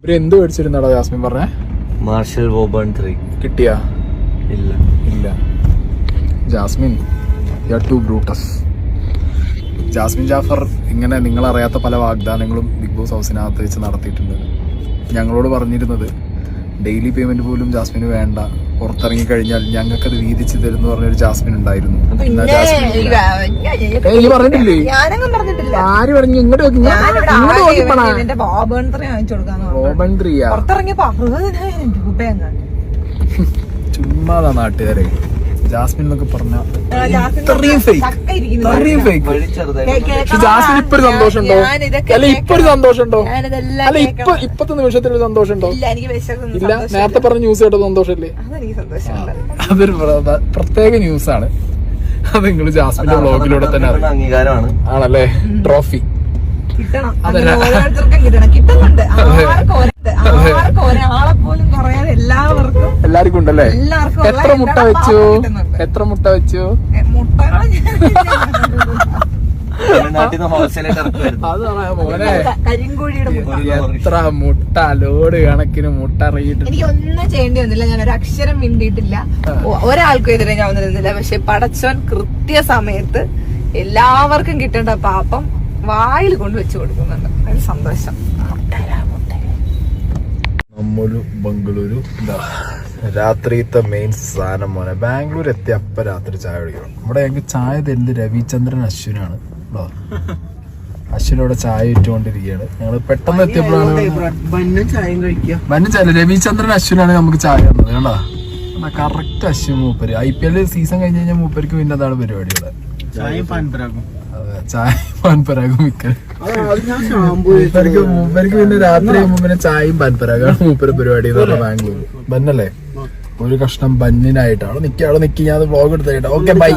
ഒരു എന്ത് മേടിച്ചിരുന്നാടാ ജാസ്മിൻ പറഞ്ഞേ? മാർഷൽ വോബേൺ 3 കിട്ടിയാ? ഇല്ല. Jasmin you are too Brutus. Jasmin Jaffar ഇങ്ങനെ നിങ്ങളറിയാത്ത പല വാഗ്ദാനങ്ങളും ബിഗ് ബോസ് ഹൗസിനകത്ത് വെച്ച് നടത്തിയിട്ടുണ്ട്. ഞങ്ങളോട് പറഞ്ഞിരുന്നത് ഡെയിലി പേയ്മെന്റ് പോലും ജാസ്മിന് വേണ്ട, പുറത്തിറങ്ങി കഴിഞ്ഞാൽ ഞങ്ങൾക്കത് വീതിച്ച് തരുന്ന പറഞ്ഞൊരു ജാസ്മിൻ ഉണ്ടായിരുന്നു. പറഞ്ഞിട്ടില്ലേ? ആര് പറഞ്ഞു? ഇങ്ങോട്ട് ചുമ്മാതാ നാട്ടുകാരെ. ജാസ്മിൻ എന്നൊക്കെ പറഞ്ഞ ജാസ്മിൻ ഇപ്പൊ ഒരു സന്തോഷമുണ്ടോ? അല്ല ഇപ്പൊ ഒരു സന്തോഷമുണ്ടോ? അല്ല ഇപ്പത്തെ നിമിഷത്തിൽ ഒരു സന്തോഷമുണ്ടോ? ഇല്ല. നേരത്തെ പറഞ്ഞ ന്യൂസ് കേട്ടോ സന്തോഷല്ലേ? അതൊരു പ്രത്യേക ന്യൂസാണ്. അത് നിങ്ങൾ ജാസ്മിന്റെ വ്ളോഗിലൂടെ തന്നെ അംഗീകാരമാണ്. ആണല്ലേ? ട്രോഫി എല്ലാവർക്കും ഉണ്ടല്ലേ? എത്ര മുട്ട വെച്ചു? എത്ര മുട്ട വെച്ചു? മോനെ എത്ര മുട്ട, ലോഡ് കണക്കിന് മുട്ട ഇറങ്ങിയിട്ട് എനിക്ക് ഒന്നും ചെയ്യേണ്ടി വന്നില്ല. ഞാൻ ഒരു അക്ഷരം മിണ്ടിയിട്ടില്ല, ഒരാൾക്കും എതിരെ ഞാൻ വന്നിരുന്നില്ല. പക്ഷെ പടച്ചോൻ കൃത്യസമയത്ത് എല്ലാവർക്കും കിട്ടേണ്ട പാപ്പം വായിൽ കൊണ്ട് വെച്ച് കൊടുക്കുന്നുണ്ട്. അതിൽ സന്തോഷം. നമ്മൊരു ബംഗളൂരു രാത്രിത്തെ മെയിൻ സാധനം മോനെ. ബാംഗ്ലൂർ എത്തി അപ്പ രാത്രി ചായ കുടിക്കണം. ഇവിടെ ഞങ്ങൾക്ക് ചായ തരുന്നത് രവിചന്ദ്രൻ അശ്വിനാണ്. അശ്വിനോടെ ചായ ഇട്ടുകൊണ്ടിരിക്കുകയാണ്. ഞങ്ങള് പെട്ടെന്ന് എത്തിയപ്പോഴാണ് രവിചന്ദ്രൻ അശ്വിനാണ് നമുക്ക് ചായ തന്നത്. കേട്ടാ കറക്റ്റ് അശ്വിൻ മൂപ്പര്. IPL സീസൺ കഴിഞ്ഞ് കഴിഞ്ഞാൽ മൂപ്പർക്ക് പിന്നെ അതാണ് പരിപാടികള്. ചായ പാൻപരാഗും മൂപ്പർക്ക് പിന്നെ രാത്രി ആകുമ്പോ പിന്നെ ചായയും പാൻപരാഗാണ് മൂപ്പര് പരിപാടി എന്ന് പറഞ്ഞ ബാംഗ്ലൂർ. ബന്നല്ലേ? ഒരു കഷ്ണം ബന്നിനായിട്ടാണ് നിക്കി. അവിടെ നിക്കി ഞാൻ വ്ളോഗ് എടുത്തേട്ടാ. Okay bye.